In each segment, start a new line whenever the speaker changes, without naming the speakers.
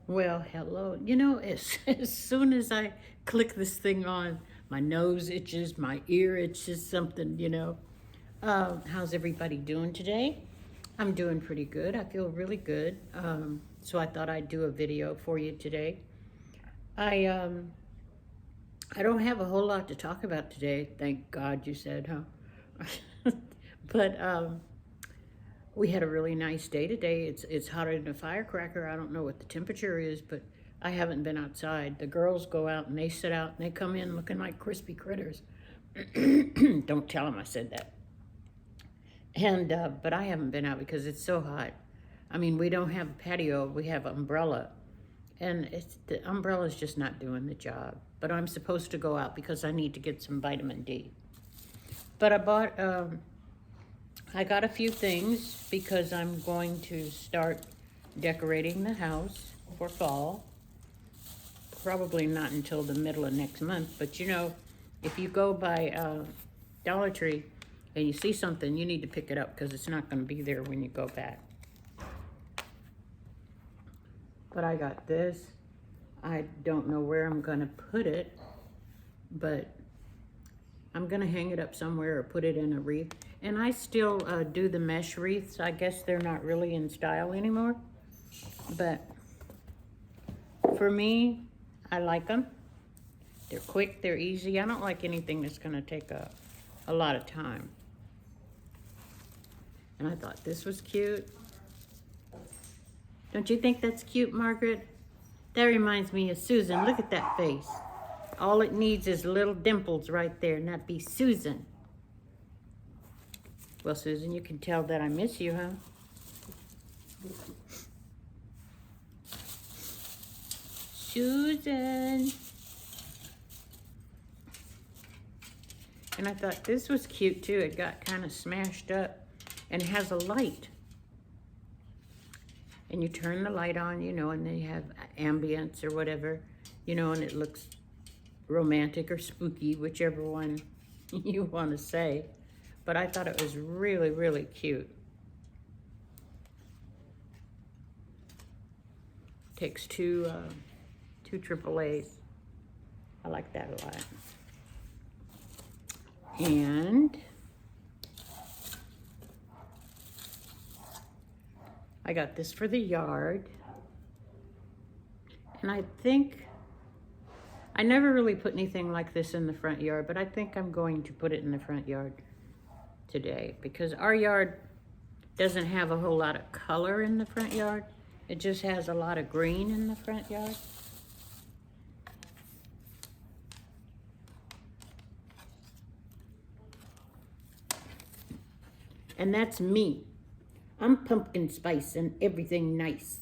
Well, hello. You know, as soon as I click this thing on, my nose itches, my ear itches, something. How's everybody doing today? I'm doing pretty good. I feel really good. So I thought I'd do a video for you today. I um, I don't have a whole lot to talk about today. Thank God you said, huh? But we had a really nice day today. It's hotter than a firecracker. I don't know what the temperature is, but I haven't been outside. The girls go out and they sit out and they come in looking like crispy critters. Don't tell them I said that. And but I haven't been out because it's so hot. I mean, we don't have a patio. We have an umbrella, and the umbrella's just not doing the job. But I'm supposed to go out because I need to get some vitamin D. But I got a few things because I'm going to start decorating the house for fall. Probably not until the middle of next month, but if you go by Dollar Tree and you see something, you need to pick it up because it's not going to be there when you go back. But I got this. I don't know where I'm going to put it, but I'm going to hang it up somewhere or put it in a wreath. And I still do the mesh wreaths. I guess they're not really in style anymore. But for me, I like them. They're quick, they're easy. I don't like anything that's going to take a lot of time. And I thought this was cute. Don't you think that's cute, Margaret? That reminds me of Susan. Look at that face. All it needs is little dimples right there, and that'd be Susan. Well, Susan, you can tell that I miss you, huh? Susan. And I thought this was cute too. It got kind of smashed up and it has a light. And you turn the light on, and then you have ambience or whatever, and it looks romantic or spooky, whichever one you want to say. But I thought it was really, really cute. Takes two AAAs. I like that a lot. And I got this for the yard. And I think, I never really put anything like this in the front yard, but I think I'm going to put it in the front yard today because our yard doesn't have a whole lot of color in the front yard. It just has a lot of green in the front yard. And that's me. I'm pumpkin spice and everything nice.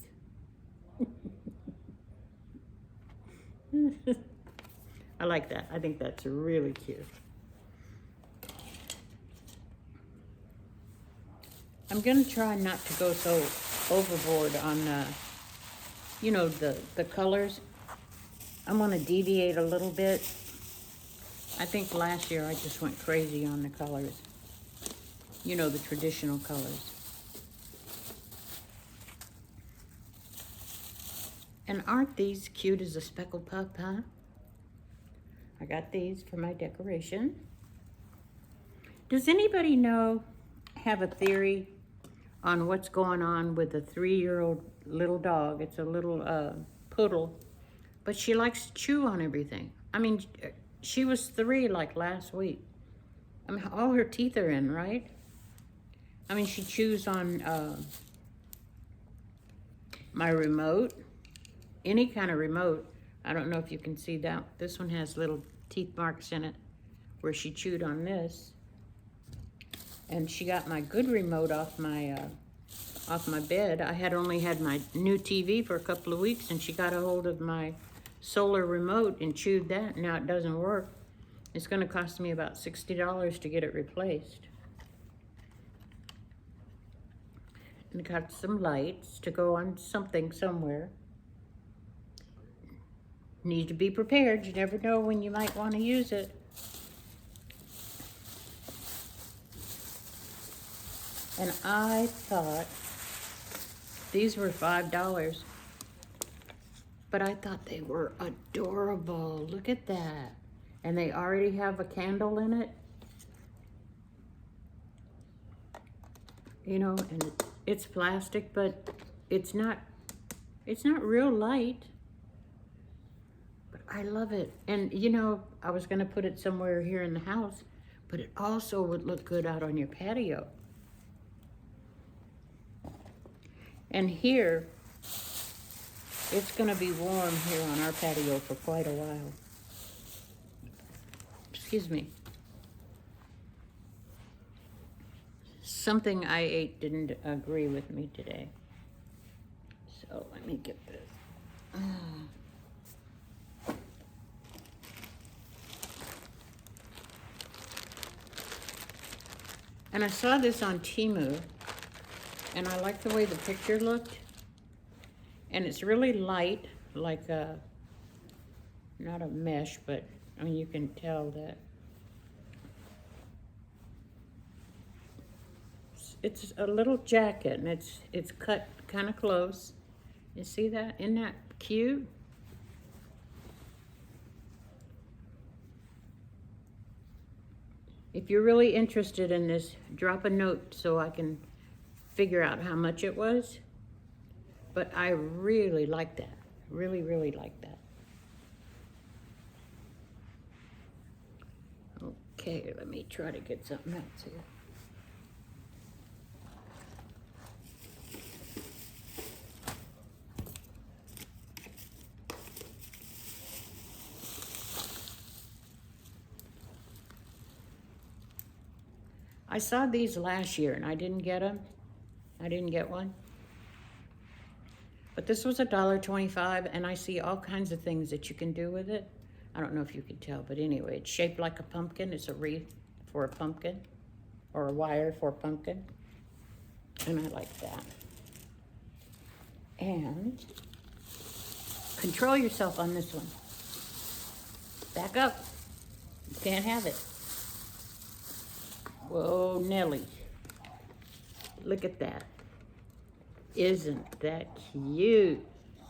I like that. I think that's really cute. I'm going to try not to go so overboard on, the colors. I'm going to deviate a little bit. I think last year I just went crazy on the colors. The traditional colors. And aren't these cute as a speckled pup, huh? I got these for my decoration. Does anybody have a theory on what's going on with a 3-year-old little dog? It's a little poodle, but she likes to chew on everything. I mean, she was 3 like last week. I mean, all her teeth are in, right? I mean, she chews on my remote, any kind of remote. I don't know if you can see that. This one has little teeth marks in it where she chewed on this. And she got my good remote off my bed. I had only had my new TV for a couple of weeks, and she got a hold of my solar remote and chewed that. Now it doesn't work. It's going to cost me about $60 to get it replaced. And got some lights to go on something somewhere. Need to be prepared. You never know when you might want to use it. And I thought these were $5. But I thought they were adorable. Look at that. And they already have a candle in it. You know, and it's plastic, but it's not real light. But I love it. And you know, I was gonna put it somewhere here in the house, but it also would look good out on your patio. And here, it's gonna be warm here on our patio for quite a while. Excuse me. Something I ate didn't agree with me today. So let me get this. And I saw this on Temu, and I like the way the picture looked. And it's really light, like a, not a mesh, but I mean, you can tell that it's a little jacket, and it's cut kind of close. You see that? Isn't that cute? If you're really interested in this, drop a note so I can figure out how much it was. But I really like that. Really, really like that. Okay, let me try to get something else here. I saw these last year and I didn't get them. I didn't get one. But this was $1.25, and I see all kinds of things that you can do with it. I don't know if you can tell, but anyway, it's shaped like a pumpkin. It's a wreath for a pumpkin, or a wire for a pumpkin. And I like that. And control yourself on this one. Back up. You can't have it. Whoa, Nelly. Look at that. Isn't that cute?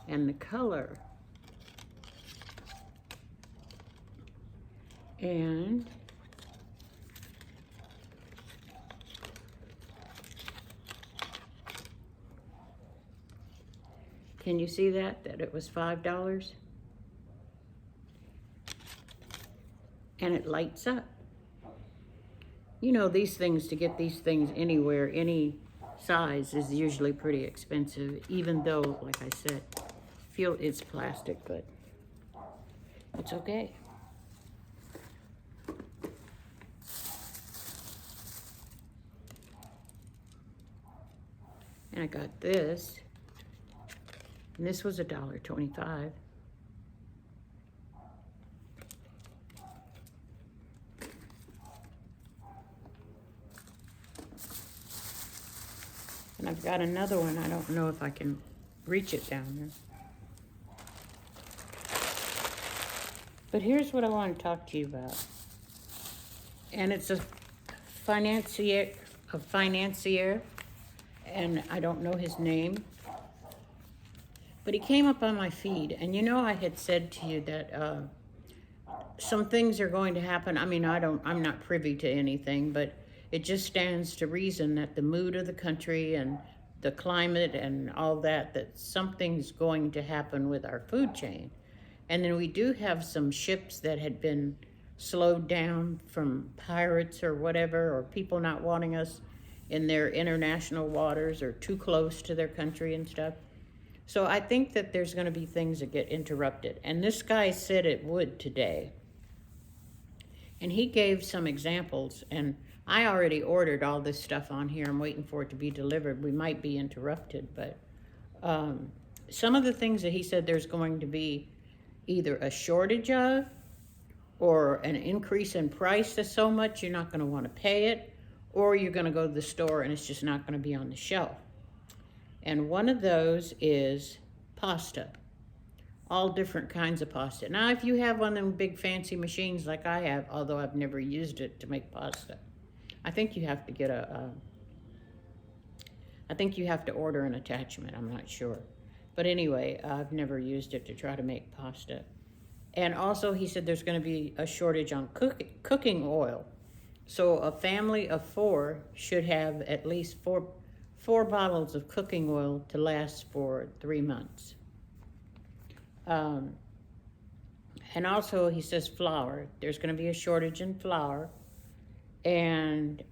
And the color. And can you see that it was $5? And it lights up. You know, these things, to get these things anywhere, any size, is usually pretty expensive, even though, like I said, feel it's plastic, but it's okay. And I got this, and this was $1.25. And I've got another one. I don't know if I can reach it down there. But here's what I want to talk to you about. And it's a financier, and I don't know his name. But he came up on my feed, and you know, I had said to you that some things are going to happen. I mean, I'm not privy to anything, but it just stands to reason that the mood of the country and the climate and all that something's going to happen with our food chain. And then we do have some ships that had been slowed down from pirates or whatever, or people not wanting us in their international waters or too close to their country and stuff. So I think that there's going to be things that get interrupted. And this guy said it would today. And he gave some examples, and I already ordered all this stuff on here. I'm waiting for it to be delivered. We might be interrupted, but some of the things that he said there's going to be either a shortage of, or an increase in price to so much you're not going to want to pay it, or you're going to go to the store and it's just not going to be on the shelf. And one of those is pasta. All different kinds of pasta. Now, if you have one of them big fancy machines like I have, although I've never used it to make pasta, I think you have to get I think you have to order an attachment. I'm not sure. But anyway, I've never used it to try to make pasta. And also, he said there's going to be a shortage on cooking oil. So a family of 4 should have at least four bottles of cooking oil to last for 3 months. And also, he says flour. There's going to be a shortage in flour. And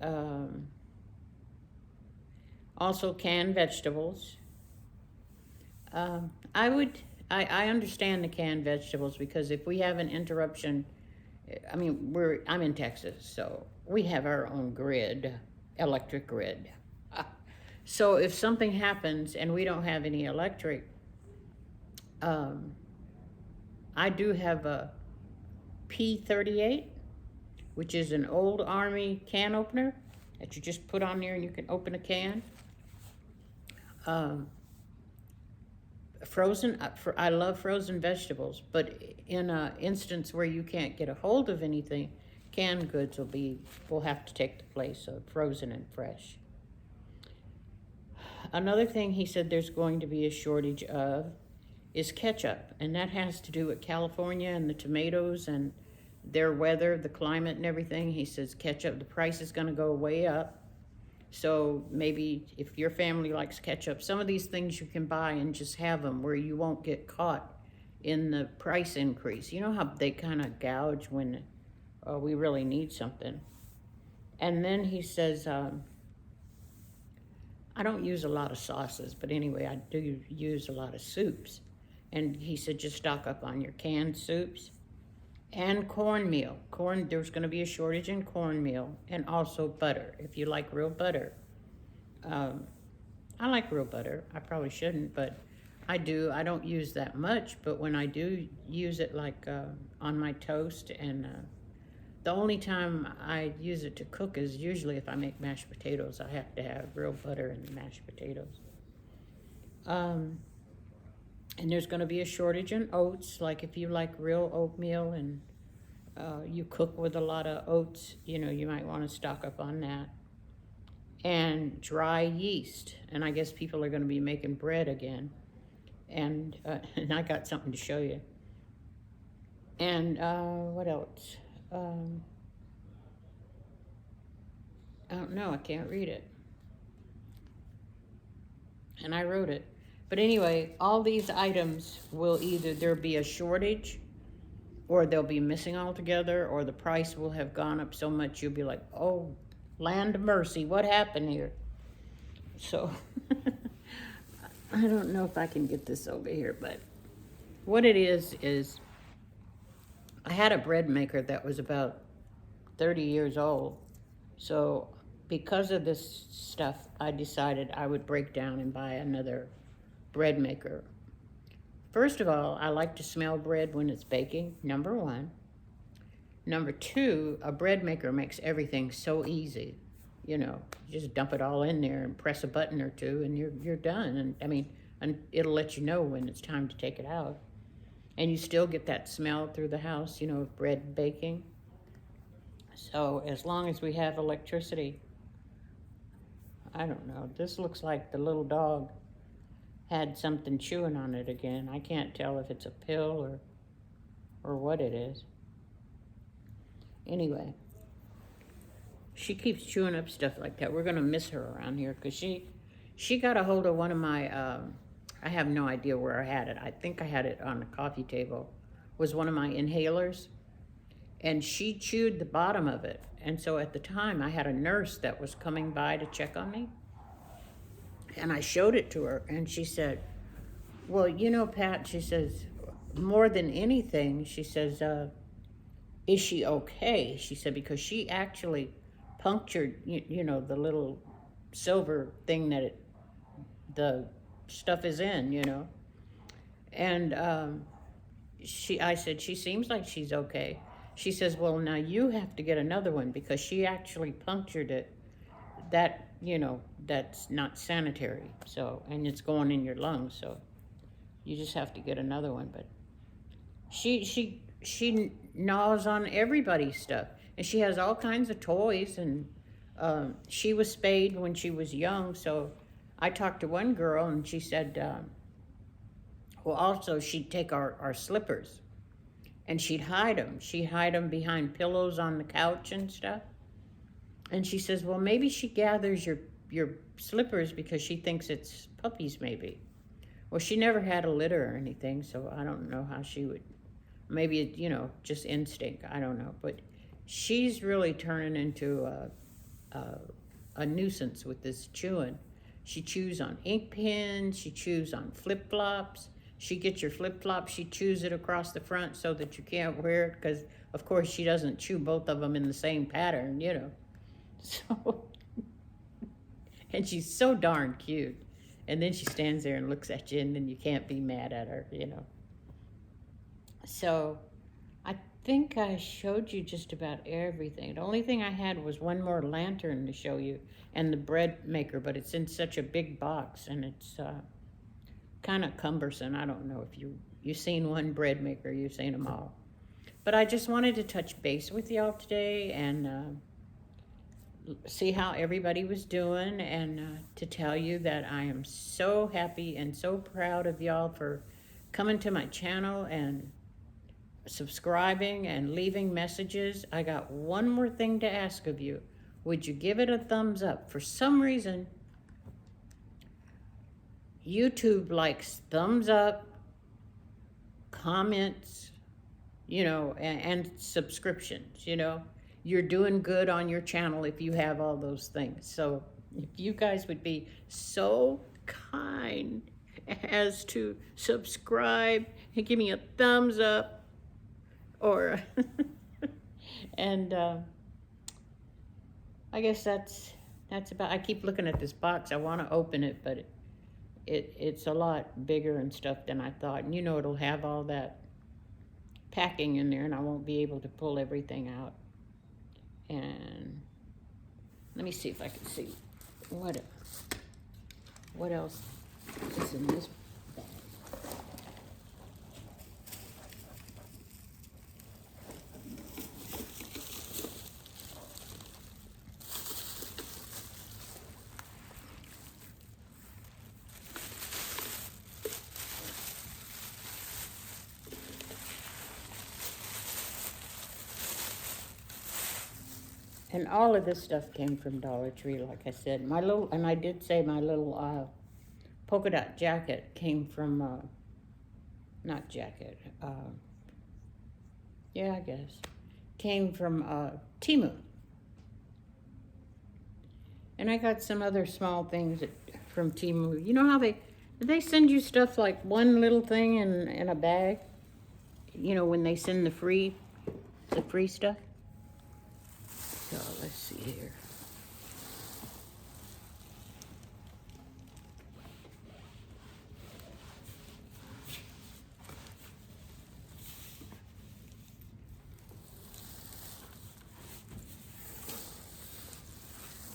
also canned vegetables. I understand the canned vegetables, because if we have an interruption, I mean, I'm in Texas, so we have our own grid, electric grid. So if something happens and we don't have any electric, I do have a P38, which is an old Army can opener that you just put on there and you can open a can. I love frozen vegetables, but in an instance where you can't get a hold of anything, canned goods will have to take the place of frozen and fresh. Another thing he said there's going to be a shortage of is ketchup, and that has to do with California and the tomatoes and their weather, the climate and everything. He says ketchup, the price is going to go way up. So maybe if your family likes ketchup, some of these things you can buy and just have them where you won't get caught in the price increase. You know how they kind of gouge when we really need something. And then he says, I don't use a lot of sauces, but anyway, I do use a lot of soups. And he said just stock up on your canned soups. And cornmeal. There's going to be a shortage in cornmeal, and also butter, if you like real butter. I like real butter. I probably shouldn't, but I do. I don't use that much, but when I do use it, like on my toast, and the only time I use it to cook is usually if I make mashed potatoes. I have to have real butter in the mashed potatoes. And there's going to be a shortage in oats, like if you like real oatmeal and you cook with a lot of oats, you might want to stock up on that. And dry yeast, and I guess people are going to be making bread again. And I got something to show you. And what else? I don't know, I can't read it. And I wrote it. But anyway, all these items will either there be a shortage, or they'll be missing altogether, or the price will have gone up so much you'll be like, oh, land of mercy, what happened here? So, I don't know if I can get this over here, but what it is I had a bread maker that was about 30 years old. So, because of this stuff, I decided I would break down and buy another bread maker. First of all, I like to smell bread when it's baking, number 1. Number 2, a bread maker makes everything so easy. You just dump it all in there and press a button or two and you're done. And it'll let you know when it's time to take it out. And you still get that smell through the house, of bread baking. So as long as we have electricity, I don't know, this looks like the little dog had something chewing on it again. I can't tell if it's a pill or what it is. Anyway, she keeps chewing up stuff like that. We're going to miss her around here because she got a hold of one of my, I have no idea where I had it. I think I had it on the coffee table. Was one of my inhalers. And she chewed the bottom of it. And so at the time, I had a nurse that was coming by to check on me. And I showed it to her, and she said, well, Pat, she says, more than anything, she says, is she okay? She said, because she actually punctured, the little silver thing that the stuff is in, And I said, she seems like she's okay. She says, well, now you have to get another one because she actually punctured it. That, that's not sanitary. So, and it's going in your lungs. So you just have to get another one. But she gnaws on everybody's stuff. And she has all kinds of toys. And she was spayed when she was young. So I talked to one girl and she said, Well, also, she'd take our slippers and she'd hide them. She'd hide them behind pillows on the couch and stuff. And she says, well, maybe she gathers your slippers because she thinks it's puppies, maybe. Well, she never had a litter or anything, so I don't know how she would. Maybe, just instinct. I don't know. But she's really turning into a nuisance with this chewing. She chews on ink pens. She chews on flip-flops. She gets your flip-flop. She chews it across the front so that you can't wear it because, of course, she doesn't chew both of them in the same pattern, So, and she's so darn cute. And then she stands there and looks at you, and then you can't be mad at her, So I think I showed you just about everything. The only thing I had was one more lantern to show you and the bread maker, but it's in such a big box, and it's kind of cumbersome. I don't know if you've seen one bread maker, you've seen them all. But I just wanted to touch base with y'all today and see how everybody was doing, and to tell you that I am so happy and so proud of y'all for coming to my channel and subscribing and leaving messages. I got one more thing to ask of you. Would you give it a thumbs up? For some reason, YouTube likes thumbs up, comments, and subscriptions, You're doing good on your channel if you have all those things. So if you guys would be so kind as to subscribe and give me a thumbs up, or and I guess that's about. I keep looking at this box. I want to open it, but it's a lot bigger and stuff than I thought. And it'll have all that packing in there, and I won't be able to pull everything out. And let me see if I can see what else is in this bag. And all of this stuff came from Dollar Tree, like I said. And I did say my little polka dot jacket came from, not jacket, yeah, I guess, came from Temu. And I got some other small things from Temu. You know how they send you stuff like one little thing in a bag? When they send the free stuff? So let's see here.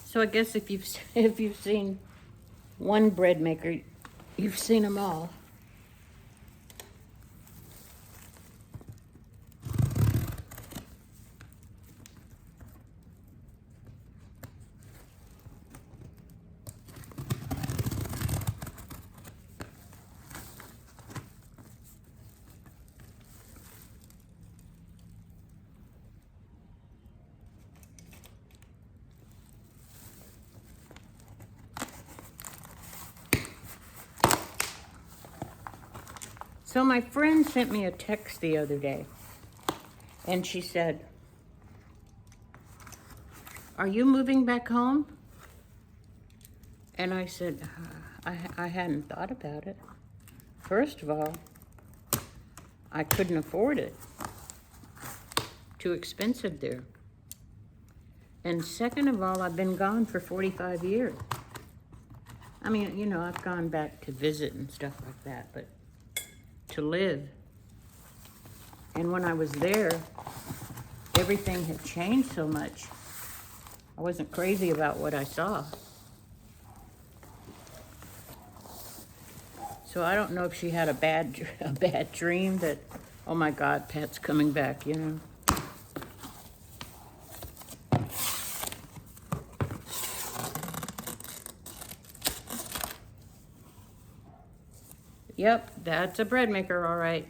So I guess if you've seen one bread maker, you've seen them all. So my friend sent me a text the other day, and she said, "Are you moving back home?" And I said, I hadn't thought about it. First of all, I couldn't afford it. Too expensive there. And second of all, I've been gone for 45 years. I mean, I've gone back to visit and stuff like that, but to live. And when I was there, everything had changed so much. I wasn't crazy about what I saw. So I don't know if she had a bad dream that, oh my God, Pat's coming back, Yep, that's a bread maker, all right.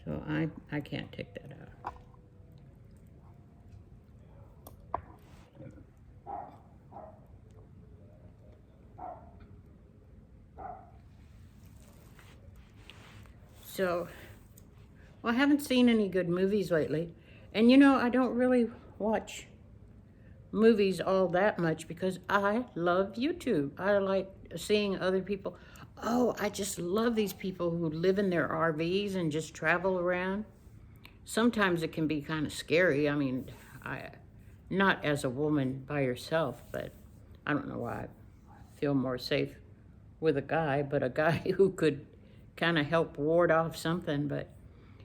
So I can't take that out. So, well, I haven't seen any good movies lately. And you know, I don't really watch movies all that much because I love YouTube. I like seeing other people. Oh, I just love these people who live in their RVs and just travel around. Sometimes it can be kind of scary. I mean, I not as a woman by yourself, but I don't know why I feel more safe with a guy, but a guy who could kind of help ward off something. But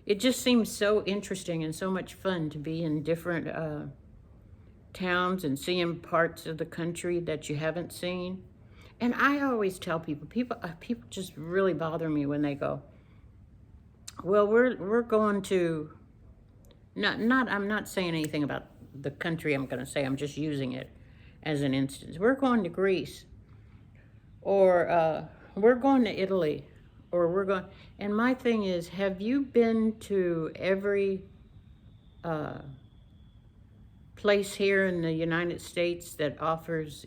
it just seems so interesting and so much fun to be in different towns and seeing parts of the country that you haven't seen. And I always tell people just really bother me when they go, well, we're going to not I'm not saying anything about the country I'm going to say. I'm just using it as an instance. We're going to Greece, or we're going to Italy, or we're going. And my thing is, have you been to every place here in the United States that offers,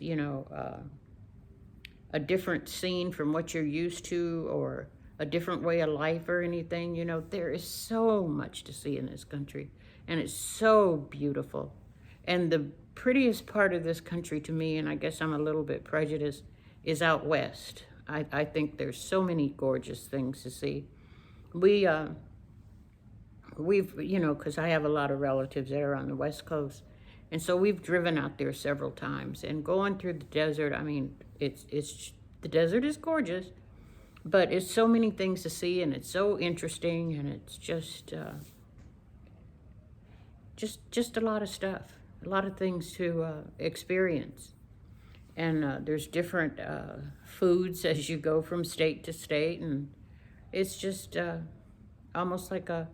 a different scene from what you're used to, or a different way of life or anything? You know, there is so much to see in this country, and it's so beautiful. And the prettiest part of this country to me, and I guess I'm a little bit prejudiced, is out west. I think there's so many gorgeous things to see. We, we've, because I have a lot of relatives that are on the West Coast. And so we've driven out there several times, and going through the desert. I mean, it's the desert is gorgeous, but it's so many things to see, and it's so interesting, and it's just a lot of stuff, a lot of things to experience. And there's different foods as you go from state to state, and it's just almost like a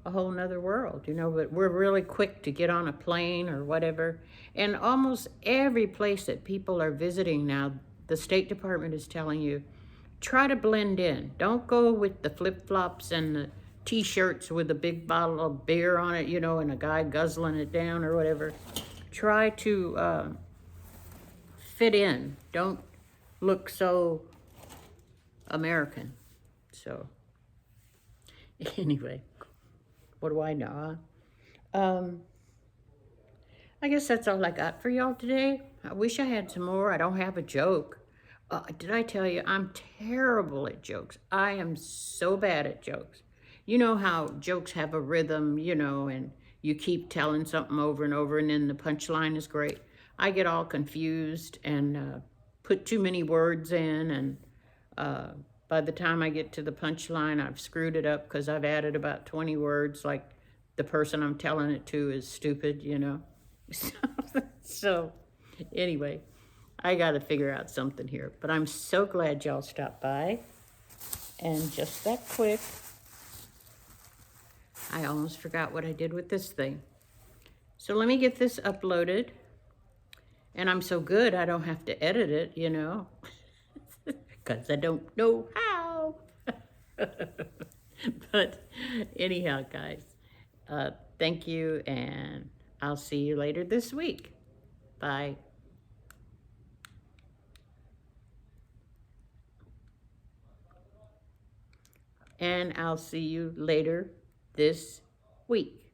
whole nother world, but we're really quick to get on a plane or whatever. And almost every place that people are visiting now, the State Department is telling you, try to blend in. Don't go with the flip-flops and the t-shirts with a big bottle of beer on it, and a guy guzzling it down or whatever. Try to fit in. Don't look so American. So anyway, what do I know? I guess that's all I got for y'all today. I wish I had some more. I don't have a joke. Did I tell you I'm terrible at jokes? I am so bad at jokes. You know how jokes have a rhythm, and you keep telling something over and over, and then the punchline is great. I get all confused and put too many words in, and by the time I get to the punchline, I've screwed it up because I've added about 20 words, like the person I'm telling it to is stupid, So anyway, I got to figure out something here. But I'm so glad y'all stopped by. And just that quick, I almost forgot what I did with this thing. So let me get this uploaded. And I'm so good, I don't have to edit it, because I don't know how. But anyhow, guys, thank you, and I'll see you later this week. Bye. And I'll see you later this week.